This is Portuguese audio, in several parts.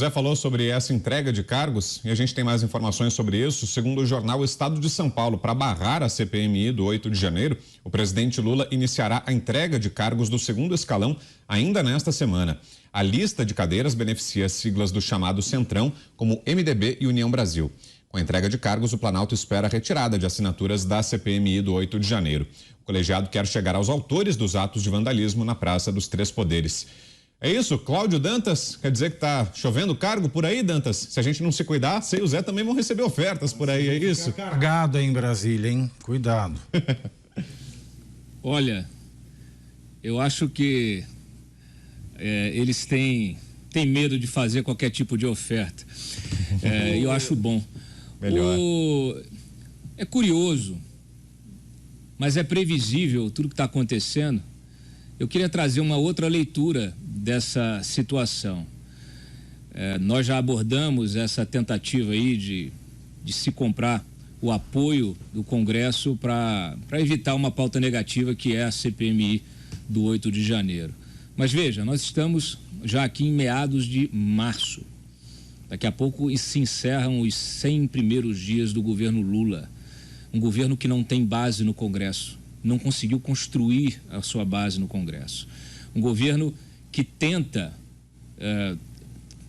Zé falou sobre essa entrega de cargos e a gente tem mais informações sobre isso. Segundo o jornal Estado de São Paulo, para barrar a CPMI do 8 de janeiro, o presidente Lula iniciará a entrega de cargos do segundo escalão ainda nesta semana. A lista de cadeiras beneficia as siglas do chamado Centrão, como MDB e União Brasil. Com a entrega de cargos, o Planalto espera a retirada de assinaturas da CPMI do 8 de janeiro. O colegiado quer chegar aos autores dos atos de vandalismo na Praça dos Três Poderes. É isso, Cláudio Dantas, quer dizer que tá chovendo cargo por aí, Dantas? Se a gente não se cuidar, você e o Zé também vão receber ofertas por aí, é isso? Carregado aí em Brasília, hein? Cuidado. Olha, eu acho que eles têm medo de fazer qualquer tipo de oferta. Eu acho bom. Melhor. É curioso, mas é previsível tudo que está acontecendo. Eu queria trazer uma outra leitura dessa situação. Nós já abordamos essa tentativa aí de se comprar o apoio do Congresso para evitar uma pauta negativa que é a CPMI do 8 de janeiro. Mas veja, nós estamos já aqui em meados de março. Daqui a pouco se encerram os 100 primeiros dias do governo Lula. Um governo que não tem base no Congresso, não conseguiu construir a sua base no Congresso. Um governo que tenta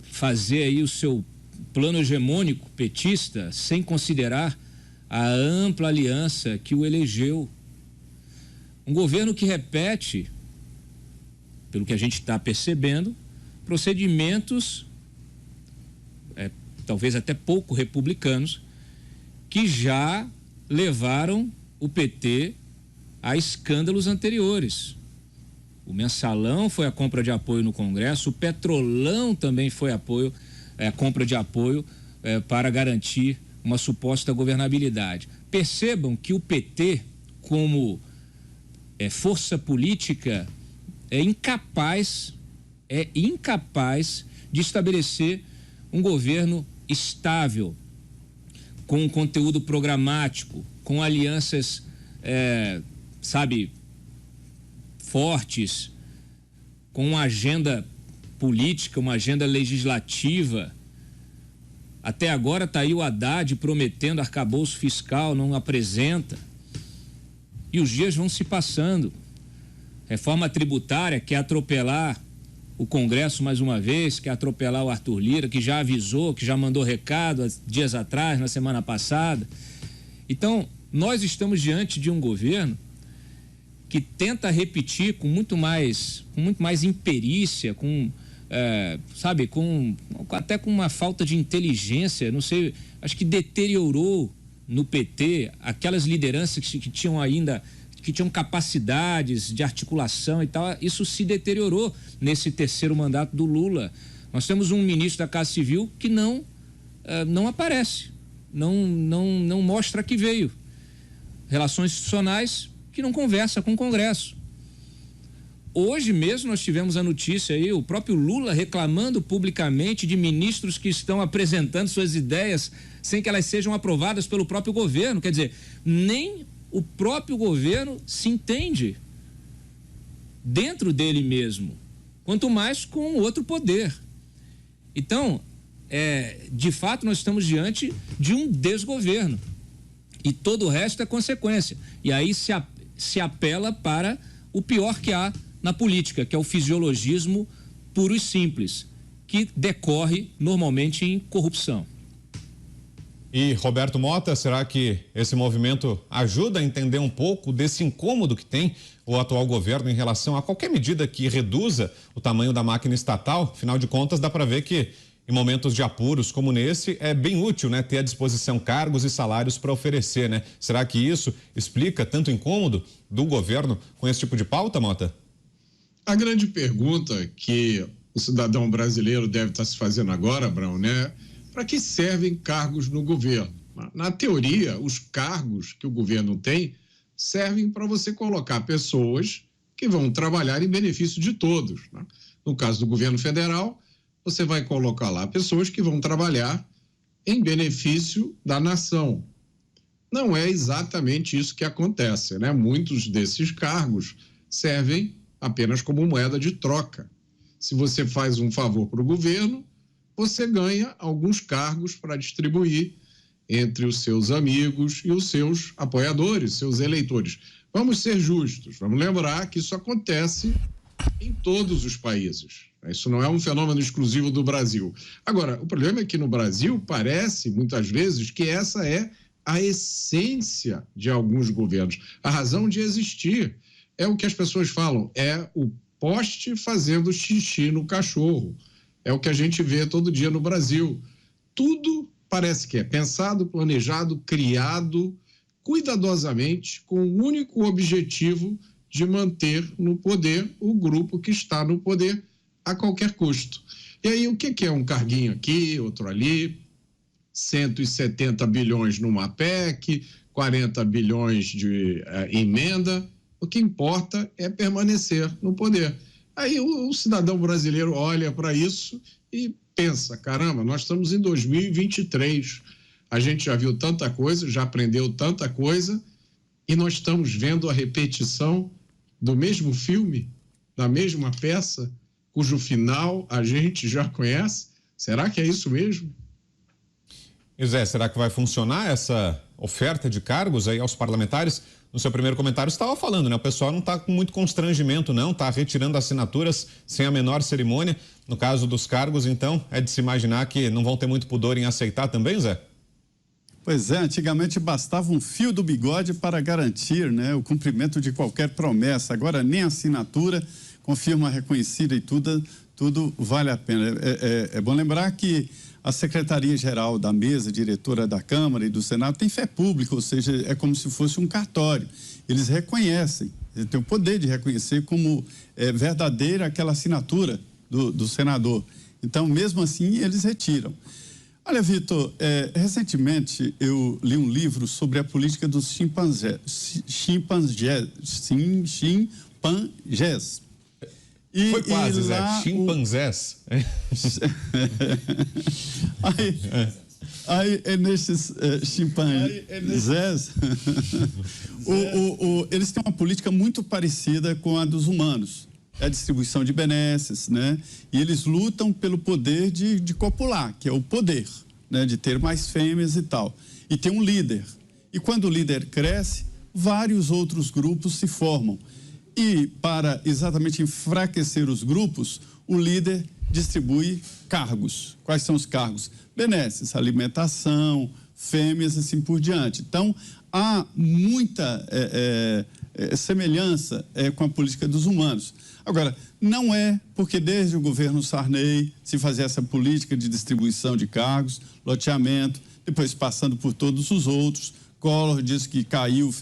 fazer aí o seu plano hegemônico petista sem considerar a ampla aliança que o elegeu. Um governo que repete, pelo que a gente está percebendo, procedimentos talvez até pouco republicanos, que já levaram o PT a escândalos anteriores. O mensalão foi a compra de apoio no Congresso, o petrolão também foi a compra de apoio para garantir uma suposta governabilidade. Percebam que o PT, como força política, é incapaz de estabelecer um governo estável, com um conteúdo programático, com alianças fortes, com uma agenda política, uma agenda legislativa. Até agora está aí o Haddad prometendo arcabouço fiscal, não apresenta. E os dias vão se passando. Reforma tributária quer atropelar o Congresso mais uma vez, quer atropelar o Arthur Lira, que já avisou, que já mandou recado dias atrás, na semana passada. Então, nós estamos diante de um governo que tenta repetir com muito mais imperícia, até com uma falta de inteligência, não sei, acho que deteriorou no PT aquelas lideranças que tinham capacidades de articulação e tal. Isso se deteriorou nesse terceiro mandato do Lula. Nós temos um ministro da Casa Civil que não aparece, não mostra que veio. Relações institucionais que não conversa com o Congresso. Hoje mesmo nós tivemos a notícia aí, o próprio Lula reclamando publicamente de ministros que estão apresentando suas ideias sem que elas sejam aprovadas pelo próprio governo. Quer dizer, nem o próprio governo se entende dentro dele mesmo, quanto mais com outro poder. Então, de fato, nós estamos diante de um desgoverno e todo o resto é consequência. E aí se apela para o pior que há na política, que é o fisiologismo puro e simples, que decorre normalmente em corrupção. E Roberto Mota, será que esse movimento ajuda a entender um pouco desse incômodo que tem o atual governo em relação a qualquer medida que reduza o tamanho da máquina estatal? Afinal de contas, dá para ver que em momentos de apuros como nesse é bem útil, né, ter à disposição cargos e salários para oferecer, né? Será que isso explica tanto incômodo do governo com esse tipo de pauta, Mota? A grande pergunta que o cidadão brasileiro deve estar se fazendo agora, Abrão, né? Para que servem cargos no governo? Na teoria, os cargos que o governo tem servem para você colocar pessoas que vão trabalhar em benefício de todos, né? No caso do governo federal, você vai colocar lá pessoas que vão trabalhar em benefício da nação. Não é exatamente isso que acontece, né? Muitos desses cargos servem apenas como moeda de troca. Se você faz um favor para o governo, você ganha alguns cargos para distribuir entre os seus amigos e os seus apoiadores, seus eleitores. Vamos ser justos, vamos lembrar que isso acontece em todos os países. Isso não é um fenômeno exclusivo do Brasil. Agora, o problema é que no Brasil parece, muitas vezes, que essa é a essência de alguns governos. A razão de existir é o que as pessoas falam, é o poste fazendo xixi no cachorro. É o que a gente vê todo dia no Brasil. Tudo parece que é pensado, planejado, criado cuidadosamente com o único objetivo de manter no poder o grupo que está no poder a qualquer custo. E aí o que é um carguinho aqui, outro ali, 170 bilhões numa PEC, 40 bilhões de emenda, o que importa é permanecer no poder. Aí o cidadão brasileiro olha para isso e pensa, caramba, nós estamos em 2023, a gente já viu tanta coisa, já aprendeu tanta coisa, e nós estamos vendo a repetição do mesmo filme, da mesma peça, cujo final a gente já conhece. Será que é isso mesmo? E Zé, será que vai funcionar essa oferta de cargos aí aos parlamentares? No seu primeiro comentário, você estava falando, né? O pessoal não está com muito constrangimento, não, está retirando assinaturas sem a menor cerimônia. No caso dos cargos, então, é de se imaginar que não vão ter muito pudor em aceitar também, Zé? Pois é, antigamente bastava um fio do bigode para garantir, né, o cumprimento de qualquer promessa. Agora nem assinatura, com firma reconhecida e tudo vale a pena. É bom lembrar que a Secretaria-Geral da Mesa, diretora da Câmara e do Senado, tem fé pública, ou seja, é como se fosse um cartório. Eles reconhecem, eles têm o poder de reconhecer como verdadeira aquela assinatura do senador. Então, mesmo assim, eles retiram. Olha, Vitor, recentemente eu li um livro sobre a política dos chimpanzés. Foi quase, Zé. Chimpanzés. Aí nesses chimpanzés, eles têm uma política muito parecida com a dos humanos. É a distribuição de benesses, né? E eles lutam pelo poder de copular, que é o poder, né? De ter mais fêmeas e tal. E tem um líder. E quando o líder cresce, vários outros grupos se formam. E para exatamente enfraquecer os grupos, o líder distribui cargos. Quais são os cargos? Benesses, alimentação, fêmeas, assim por diante. Então, há muita semelhança com a política dos humanos. Agora, não é porque desde o governo Sarney se fazia essa política de distribuição de cargos, loteamento, depois passando por todos os outros. Collor disse que caiu,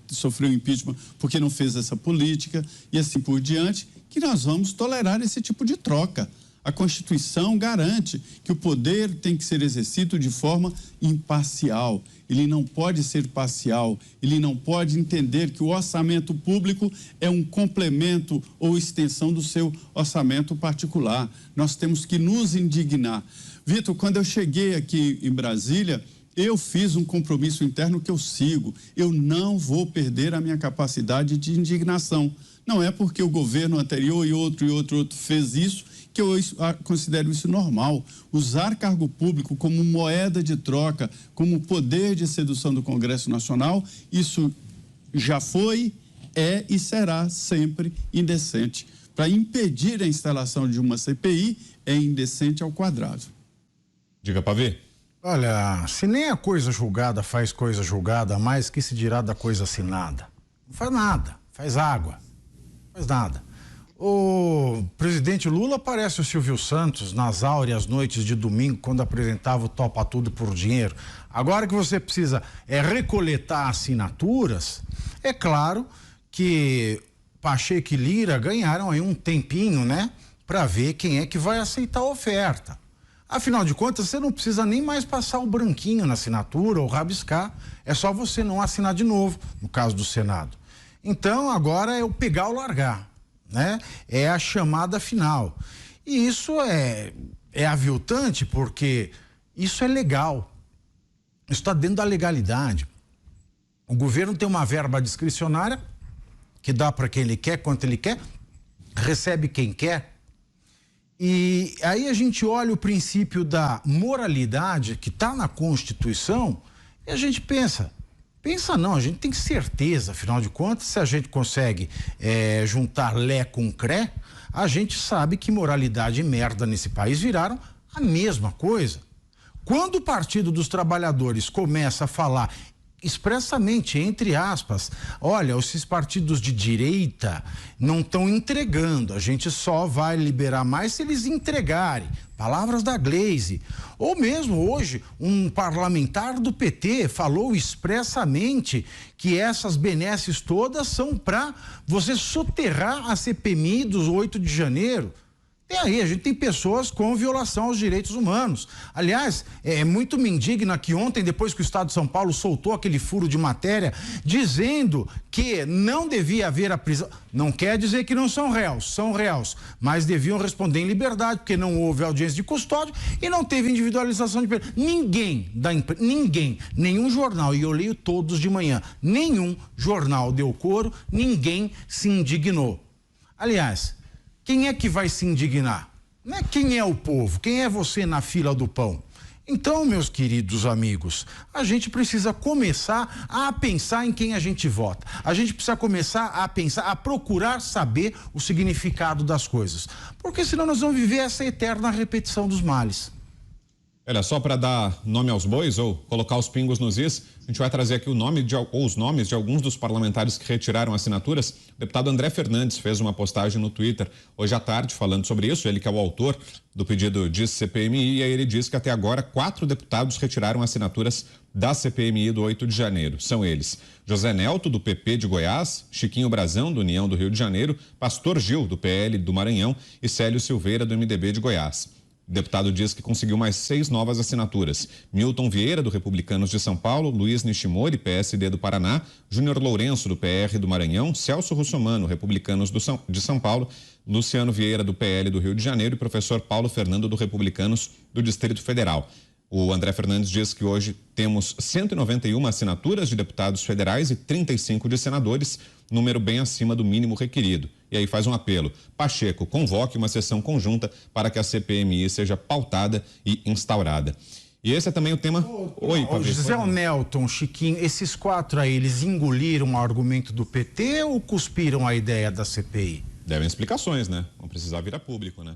sofreu impeachment porque não fez essa política e assim por diante, que nós vamos tolerar esse tipo de troca. A Constituição garante que o poder tem que ser exercido de forma imparcial. Ele não pode ser parcial, ele não pode entender que o orçamento público é um complemento ou extensão do seu orçamento particular. Nós temos que nos indignar. Vitor, quando eu cheguei aqui em Brasília, eu fiz um compromisso interno que eu sigo. Eu não vou perder a minha capacidade de indignação. Não é porque o governo anterior e outro fez isso que eu considero isso normal. Usar cargo público como moeda de troca, como poder de sedução do Congresso Nacional, isso já foi, é e será sempre indecente. Para impedir a instalação de uma CPI, é indecente ao quadrado. Diga, Pavê. Olha, se nem a coisa julgada faz coisa julgada, mais que se dirá da coisa assinada. Não faz nada, faz água, não faz nada. O presidente Lula parece o Silvio Santos nas áureas noites de domingo, quando apresentava o Topa Tudo por Dinheiro. Agora que você precisa recoletar assinaturas, é claro que Pacheco e Lira ganharam aí um tempinho, né? Para ver quem é que vai aceitar a oferta. Afinal de contas, você não precisa nem mais passar o branquinho na assinatura ou rabiscar, é só você não assinar de novo, no caso do Senado. Então, agora é o pegar ou largar, né? É a chamada final. E isso é aviltante porque isso é legal. Isso está dentro da legalidade. O governo tem uma verba discricionária que dá para quem ele quer, quanto ele quer, recebe quem quer. E aí a gente olha o princípio da moralidade que está na Constituição e a gente pensa não, a gente tem certeza, afinal de contas, se a gente consegue juntar Lé com Cré, a gente sabe que moralidade e merda nesse país viraram a mesma coisa. Quando o Partido dos Trabalhadores começa a falar expressamente, entre aspas, olha, esses partidos de direita não estão entregando, a gente só vai liberar mais se eles entregarem. Palavras da Gleisi. Ou mesmo hoje, um parlamentar do PT falou expressamente que essas benesses todas são para você soterrar a CPMI dos 8 de janeiro. Tem aí, a gente tem pessoas com violação aos direitos humanos. Aliás, muito me indigna que ontem, depois que o Estado de São Paulo soltou aquele furo de matéria, dizendo que não devia haver a prisão. Não quer dizer que não são réus, mas deviam responder em liberdade, porque não houve audiência de custódia e não teve individualização de pena. Ninguém, nenhum jornal, e eu leio todos de manhã, nenhum jornal deu coro, ninguém se indignou. Aliás, quem é que vai se indignar? Não é quem é o povo, quem é você na fila do pão. Então, meus queridos amigos, a gente precisa começar a pensar em quem a gente vota. A gente precisa começar a pensar, a procurar saber o significado das coisas. Porque senão nós vamos viver essa eterna repetição dos males. Olha, só para dar nome aos bois ou colocar os pingos nos is, a gente vai trazer aqui os nomes de alguns dos parlamentares que retiraram assinaturas. O deputado André Fernandes fez uma postagem no Twitter hoje à tarde falando sobre isso, ele que é o autor do pedido de CPMI, e aí ele diz que até agora 4 deputados retiraram assinaturas da CPMI do 8 de janeiro. São eles: José Nelto, do PP de Goiás, Chiquinho Brazão, do União do Rio de Janeiro, Pastor Gil, do PL do Maranhão e Célio Silveira, do MDB de Goiás. O deputado diz que conseguiu mais 6 novas assinaturas: Milton Vieira, do Republicanos de São Paulo, Luiz Nishimori, PSD do Paraná, Júnior Lourenço, do PR do Maranhão, Celso Russomano, Republicanos de São Paulo, Luciano Vieira, do PL do Rio de Janeiro e professor Paulo Fernando, do Republicanos do Distrito Federal. O André Fernandes diz que hoje temos 191 assinaturas de deputados federais e 35 de senadores, número bem acima do mínimo requerido. E aí faz um apelo: Pacheco, convoque uma sessão conjunta para que a CPMI seja pautada e instaurada. E esse é também o tema... Oi, Pavê. José Nelton, Chiquinho, esses 4 aí, eles engoliram o argumento do PT ou cuspiram a ideia da CPI? Devem explicações, né? Vão precisar vir a público, né?